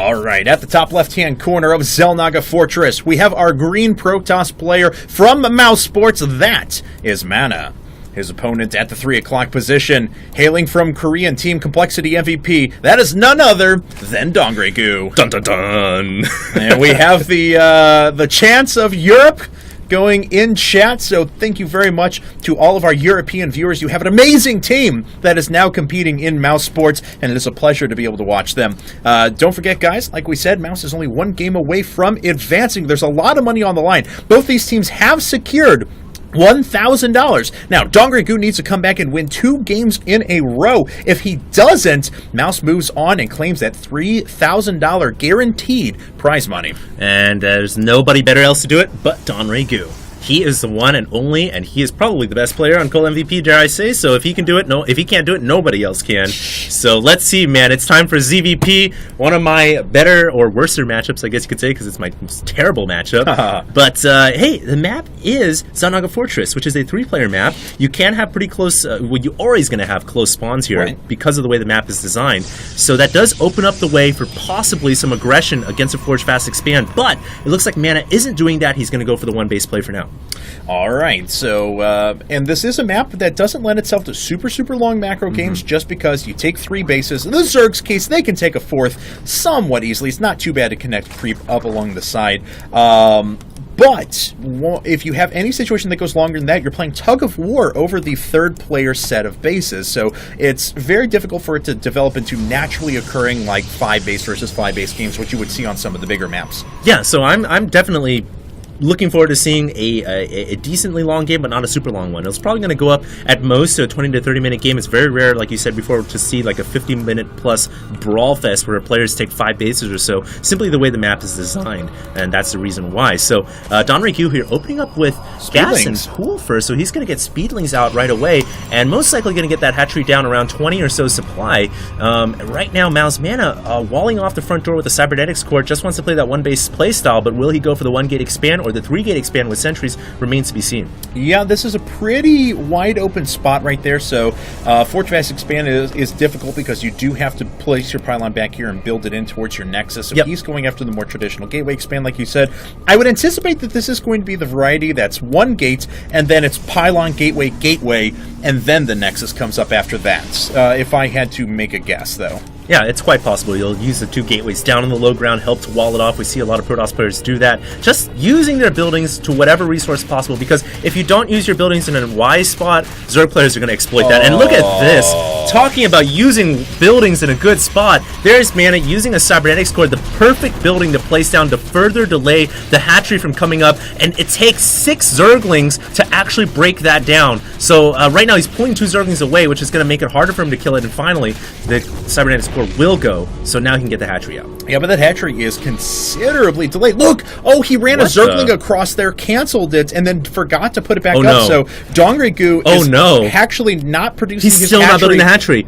Alright, at the top left-hand corner of Xel'Naga Fortress, we have our green Protoss player from Mousesports. That is Mana. His opponent at the 3 o'clock position, hailing from Korean Team Complexity MVP, that is none other than DongRaeGu. Dun dun dun! And we have the chance of Europe going in chat, so thank you very much to all of our European viewers. You have an amazing team that is now competing in Mousesports, and it is a pleasure to be able to watch them. Don't forget, guys, like we said, Mouse is only one game away from advancing. There's a lot of money on the line. Both these teams have secured $1,000. Now, DongRaeGu needs to come back and win 2 games in a row. If he doesn't, Mouse moves on and claims that $3,000 guaranteed prize money. And there's nobody better else to do it but DongRaeGu. He is the one and only, and he is probably the best player on coL.MvP, dare I say. So if he can do it, if he can't do it, nobody else can. So let's see, man. It's time for ZVP, one of my better or worser matchups, I guess you could say, because it's my most terrible matchup. But hey, the map is Xel'Naga Fortress, which is a 3-player map. You can have pretty close, well, you're always going to have close spawns here, right, because of the way the map is designed. So that does open up the way for possibly some aggression against a Forge Fast Expand. But it looks like Mana isn't doing that. He's going to go for the 1-base play for now. Alright, so, and this is a map that doesn't lend itself to super long macro games just because you take 3 bases. In the Zerg's case, they can take a 4th somewhat easily. It's not too bad to connect creep up along the side. But if you have any situation that goes longer than that, you're playing tug of war over the 3rd player set of bases. So it's very difficult for it to develop into naturally occurring like 5 base versus 5 base games, which you would see on some of the bigger maps. Yeah, so I'm definitely looking forward to seeing a decently long game, but not a super long one. It's probably going to go up at most to a 20 to 30 minute game. It's very rare, like you said before, to see like a 50-minute plus brawl fest where players take 5 bases or so, simply the way the map is designed, and that's the reason why. So DongRaeGu here opening up with gas and pool first, so he's going to get speedlings out right away, and most likely going to get that hatchery down around 20 or so supply. Right now, Mouse Mana walling off the front door with the Cybernetics Core, just wants to play that 1-base play style, but will he go for the 1-gate expand or the 3-gate expand with sentries remains to be seen. Yeah, this is a pretty wide open spot right there, so Forge Fast Expand is difficult because you do have to place your pylon back here and build it in towards your Nexus. So he's going after the more traditional gateway expand, like you said. I would anticipate that this is going to be the variety that's 1 gate, and then it's pylon, gateway, and then the Nexus comes up after that, if I had to make a guess, though. Yeah, it's quite possible. You'll use the 2 gateways down on the low ground, help to wall it off. We see a lot of Protoss players do that. Just using their buildings to whatever resource possible, because if you don't use your buildings in a wise spot, Zerg players are going to exploit that. And look at this. Talking about using buildings in a good spot, there's Mana using a Cybernetics Core, the perfect building to place down to further delay the hatchery from coming up. And it takes 6 Zerglings to actually break that down. So right now he's pulling 2 Zerglings away, which is going to make it harder for him to kill it. And finally, the Cybernetics Core will go, so now he can get the hatchery out. Yeah, but that hatchery is considerably delayed. Look! Oh, he ran a Zergling across there, canceled it, and then forgot to put it back up. So DongRaeGu is actually not producing his hatchery. He's still not building the hatchery.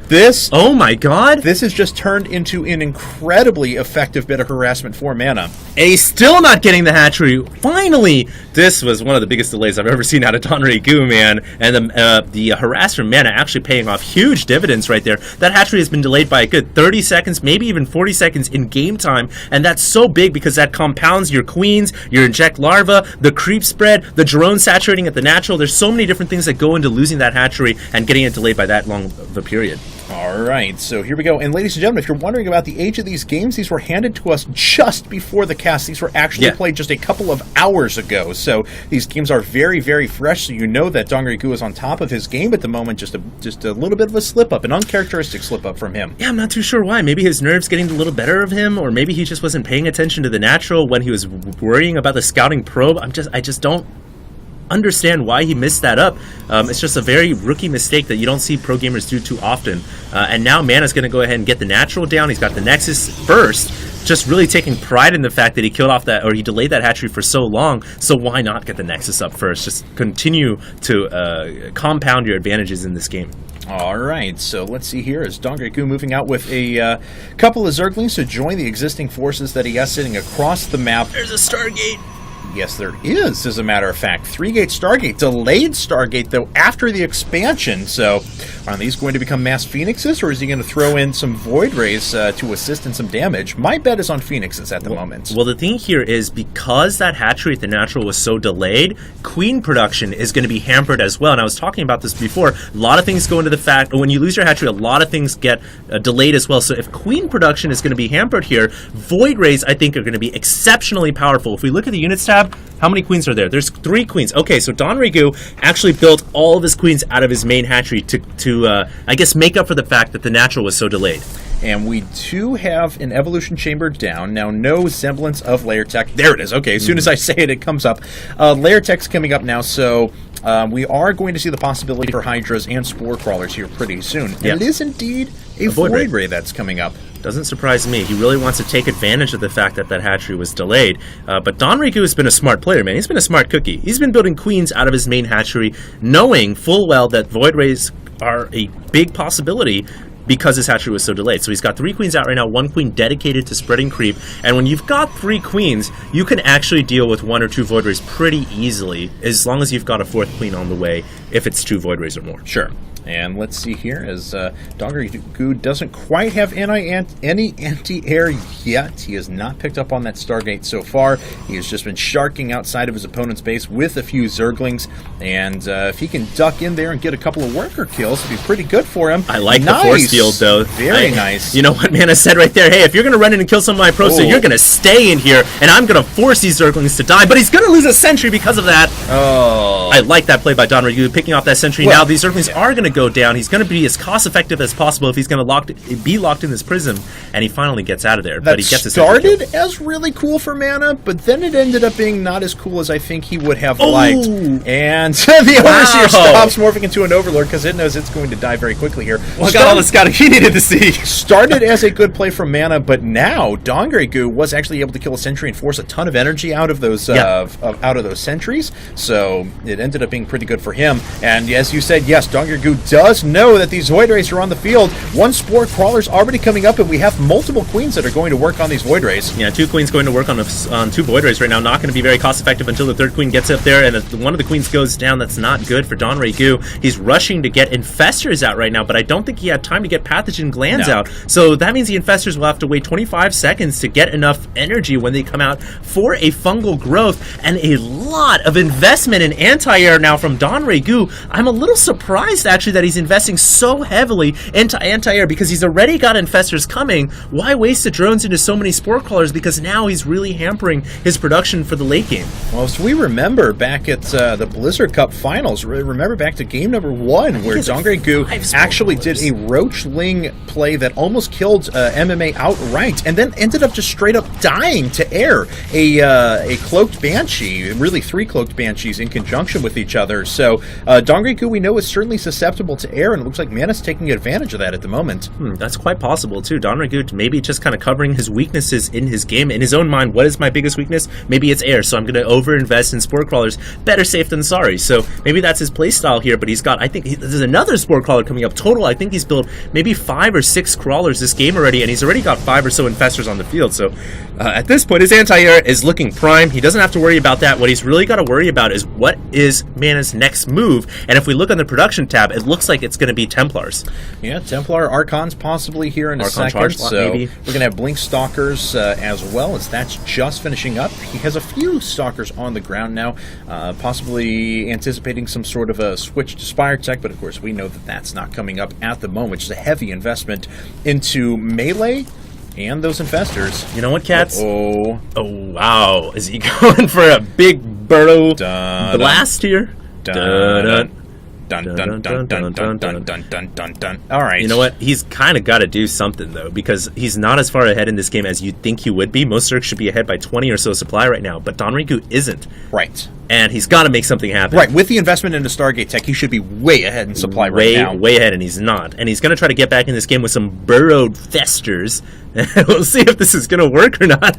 Oh my god! This has just turned into an incredibly effective bit of harassment for Mana. And he's still not getting the hatchery. Finally! This was one of the biggest delays I've ever seen out of DongRaeGu, man. And the harass from Mana actually paying off huge dividends right there. That hatchery has been delayed by a good 30 seconds, maybe even 40 seconds in game time, and that's so big because that compounds your queens, your inject larva, the creep spread, the drone saturating at the natural. There's so many different things that go into losing that hatchery and getting it delayed by that long of a period. Alright, so here we go. And ladies and gentlemen, if you're wondering about the age of these games, these were handed to us just before the cast. These were actually played just a couple of hours ago. So these games are very, very fresh, so you know that DongRaeGu is on top of his game at the moment. Just a little bit of a slip-up, an uncharacteristic slip-up from him. Yeah, I'm not too sure why. Maybe his nerves getting a little better of him, or maybe he just wasn't paying attention to the natural when he was worrying about the scouting probe. I just don't understand why he missed that up. It's just a very rookie mistake that you don't see pro gamers do too often. And now Mana's going to go ahead and get the natural down. He's got the Nexus first, just really taking pride in the fact that he killed off that, or he delayed that hatchery for so long. So why not get the Nexus up first? Just continue to compound your advantages in this game. Alright, so let's see here as DongRaeGu moving out with a couple of Zerglings to join the existing forces that he has sitting across the map. There's a Stargate! Yes, there is, as a matter of fact. 3-gate Stargate. Delayed Stargate, though, after the expansion. So, are these going to become Mass Phoenixes, or is he going to throw in some Void Rays to assist in some damage? My bet is on Phoenixes at the moment. Well, the thing here is, because that hatchery at the natural was so delayed, Queen production is going to be hampered as well. And I was talking about this before. A lot of things go into the fact, when you lose your hatchery, a lot of things get delayed as well. So if Queen production is going to be hampered here, Void Rays, I think, are going to be exceptionally powerful. If we look at the units tab, how many queens are there? There's 3 queens. Okay, so DongRaeGu actually built all of his queens out of his main hatchery to I guess, make up for the fact that the natural was so delayed. And we do have an evolution chamber down. Now, no semblance of layer tech. There it is. Okay, as soon as I say it, it comes up. Layer tech's coming up now, so we are going to see the possibility for Hydras and Spore Crawlers here pretty soon. And it is indeed a Void Ray that's coming up. Doesn't surprise me. He really wants to take advantage of the fact that that hatchery was delayed. But DongRaeGu has been a smart player, man. He's been a smart cookie. He's been building queens out of his main hatchery, knowing full well that Void Rays are a big possibility because his hatchery was so delayed. So he's got 3 queens out right now, 1 queen dedicated to spreading creep. And when you've got 3 queens, you can actually deal with 1 or 2 Void Rays pretty easily, as long as you've got a 4th queen on the way, if it's 2 Void Rays or more. Sure. And let's see here, as DongRaeGu doesn't quite have any anti-air yet. He has not picked up on that Stargate so far. He has just been sharking outside of his opponent's base with a few Zerglings. And if he can duck in there and get a couple of worker kills, it'd be pretty good for him. I like the force field, though. Very nice. You know what Mana said right there? Hey, if you're going to run in and kill some of my pros, so you're going to stay in here, and I'm going to force these Zerglings to die. But he's going to lose a sentry because of that. Oh. I like that play by DongRaeGu, picking off that sentry. Well, now these Zerglings are going to go down. He's going to be as cost effective as possible if he's going to be locked in this prism, and he finally gets out of there. But he gets started as really cool for Mana, but then it ended up being not as cool as I think he would have liked. And the Overseer stops morphing into an Overlord because it knows it's going to die very quickly here. Well, got all the scouting he needed to see. Started as a good play from Mana, but now DongRaeGu was actually able to kill a sentry and force a ton of energy out of those out of those sentries. So it ended up being pretty good for him. And as you said, yes, DongRaeGu does know that these Void Rays are on the field. 1 Spore Crawler's already coming up, and we have multiple queens that are going to work on these Void Rays. Yeah, 2 queens going to work on 2 Void Rays right now. Not going to be very cost effective until the 3rd queen gets up there, and one of the queens goes down. That's not good for DongRaeGu. He's rushing to get Infestors out right now, but I don't think he had time to get Pathogen Glands out. So that means the Infestors will have to wait 25 seconds to get enough energy when they come out for a fungal growth, and a lot of investment in anti-air now from DongRaeGu. I'm a little surprised, actually, that he's investing so heavily into anti-air because he's already got Infestors coming. Why waste the drones into so many Spore Crawlers? Because now he's really hampering his production for the late game. Well, so we remember back at the Blizzard Cup Finals, remember back to game number 1 where DongRaeGu actually did a Roachling play that almost killed MMA outright and then ended up just straight up dying to air a Cloaked Banshee, really 3 Cloaked Banshees in conjunction with each other. So DongRaeGu, we know, is certainly susceptible to air, and it looks like Mana's taking advantage of that at the moment. That's quite possible too. DongRaeGu maybe just kind of covering his weaknesses in his game. In his own mind, what is my biggest weakness? Maybe it's air, so I'm going to over-invest in Spore Crawlers. Better safe than sorry. So maybe that's his playstyle here, but he's got, I think, there's another Spore Crawler coming up. Total, I think he's built maybe 5 or 6 Crawlers this game already, and he's already got 5 or so Infestors on the field. So at this point, his anti-air is looking prime. He doesn't have to worry about that. What he's really got to worry about is what is Mana's next move, and if we look on the production tab, it looks like it's going to be Templars. Yeah, Templar Archons possibly here in a second. So maybe. We're going to have Blink Stalkers as well, as that's just finishing up. He has a few Stalkers on the ground now, possibly anticipating some sort of a switch to Spire Tech, but of course we know that that's not coming up at the moment. It's a heavy investment into melee and those Infestors. You know what, Cats? Oh, wow. Is he going for a big burrow blast here? Dun dun dun dun dun dun dun dun dun dun. All right. You know what? He's kind of got to do something, though, because he's not as far ahead in this game as you'd think he would be. Most Zergs should be ahead by 20 or so supply right now, but DongRaeGu isn't. Right. And he's got to make something happen. Right. With the investment into Stargate Tech, he should be way ahead in supply right now. Way ahead, and he's not. And he's going to try to get back in this game with some burrowed Festers. We'll see if this is going to work or not.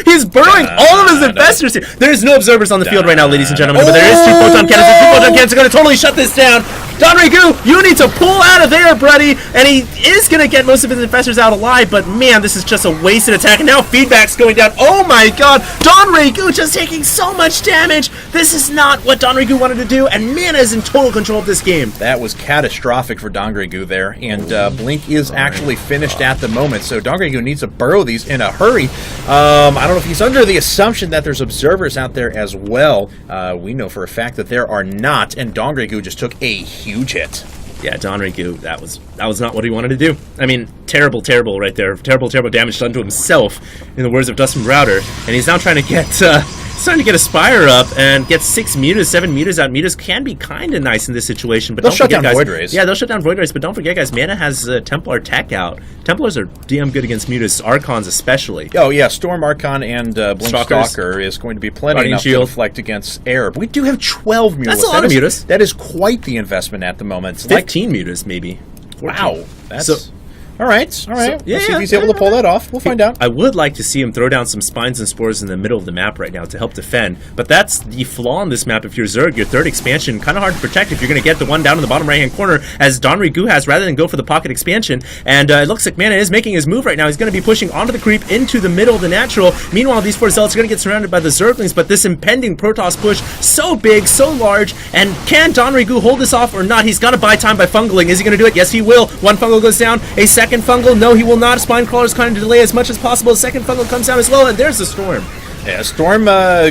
He's burrowing all of his Infestors here. There's no observers on the field right now, ladies and gentlemen, but there is 2 photon cannons. 2 photon cannons are going to totally shut this down. DongRaeGu, you need to pull out of there, buddy. And he is going to get most of his infestors out alive, but man, this is just a wasted attack. And now feedback's going down. Oh my god, DongRaeGu just taking so much damage. This is not what DongRaeGu wanted to do, and Mana is in total control of this game. That was catastrophic for DongRaeGu there, and Blink is actually finished at the moment, so DongRaeGu needs to burrow these in a hurry. I don't know if he's under the assumption that there's observers out there as well. We know for a fact that there are not, and DongRaeGu just took a huge hit. Yeah, DongRaeGu, that was not what he wanted to do. I mean, terrible right there. Terrible damage done to himself, in the words of Dustin Browder. And he's now trying to get a Spire up and get 6 Mutas, 7 Mutas out. Mutas can be kind of nice in this situation, but they'll don't shut forget, down guys, Void Rays. Yeah, they'll shut down Void Rays, but don't forget, guys, Mana has Templar Tech out. Templars are damn good against Mutas, Archons especially. Oh yeah, Storm Archon and Blink Stalker is going to be plenty Guardian enough Shield to deflect against air. But we do have 12 Mutas. That's a lot of Mutas. That is quite the investment at the moment. 15 Mutas, maybe. 14. Wow. That's... So, all right. So, We'll see if he's able to pull that off. We'll find out. I would like to see him throw down some Spines and Spores in the middle of the map right now to help defend, but that's the flaw in this map. If you're Zerg, your third expansion, kind of hard to protect if you're going to get the one down in the bottom right-hand corner, as DongRaeGu has, rather than go for the pocket expansion. And it looks like Mana is making his move right now. He's going to be pushing onto the creep into the middle of the natural. Meanwhile, these 4 Zealots are going to get surrounded by the Zerglings, but this impending Protoss push, so big, so large, and can DongRaeGu hold this off or not? He's got to buy time by fungling. Is he going to do it? Yes, he will. One fungal goes down. A second fungal? No, he will not. Spine Crawler's kind of delay as much as possible. The second fungal comes down as well, and there's the Storm. Yeah, Storm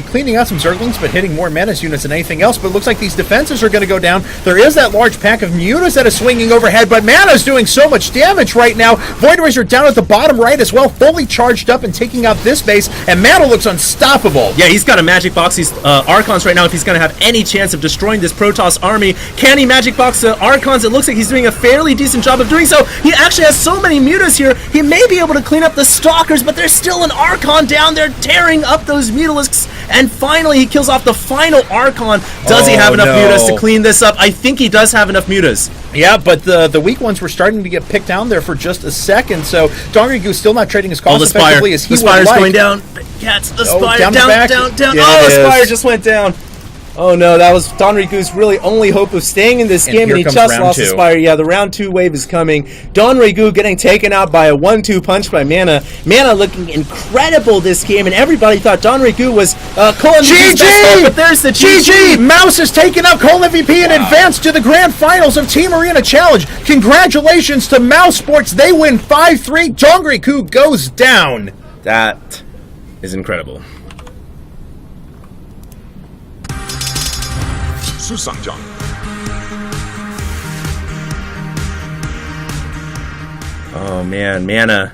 cleaning out some Zerglings, but hitting more Menace units than anything else. But it looks like these defenses are going to go down. There is that large pack of Mutas that is swinging overhead, but Mana's doing so much damage right now. Void Rays are down at the bottom right as well, fully charged up and taking out this base, and Mana looks unstoppable. Yeah, he's got a Magic Box these Archons right now if he's going to have any chance of destroying this Protoss army. Can he Magic Box the Archons? It looks like he's doing a fairly decent job of doing so. He actually has so many Mutas here, he may be able to clean up the Stalkers, but there's still an Archon down there tearing up those Mutalisks, and finally he kills off the final Archon. Does he have enough Mutas to clean this up? I think he does have enough Mutas. Yeah, but the weak ones were starting to get picked down there for just a second, so DongRaeGu still not trading his cost effectively as he would like. The Spire's going down. Cats, the Spire, down. Yeah, the Spire just went down. Oh no, that was DongRaeGu's really only hope of staying in this game, and he just lost the Spire. Yeah, the round 2 wave is coming. DongRaeGu getting taken out by a 1-2 punch by Mana. Mana looking incredible this game, and everybody thought DongRaeGu was coL.MvP's best hope, but there's the GG! Mouse has taken up coL.MvP and advanced to the grand finals of Team Arena Challenge. Congratulations to Mousesports. They win 5-3. DongRaeGu goes down. That is incredible. Oh man, Mana,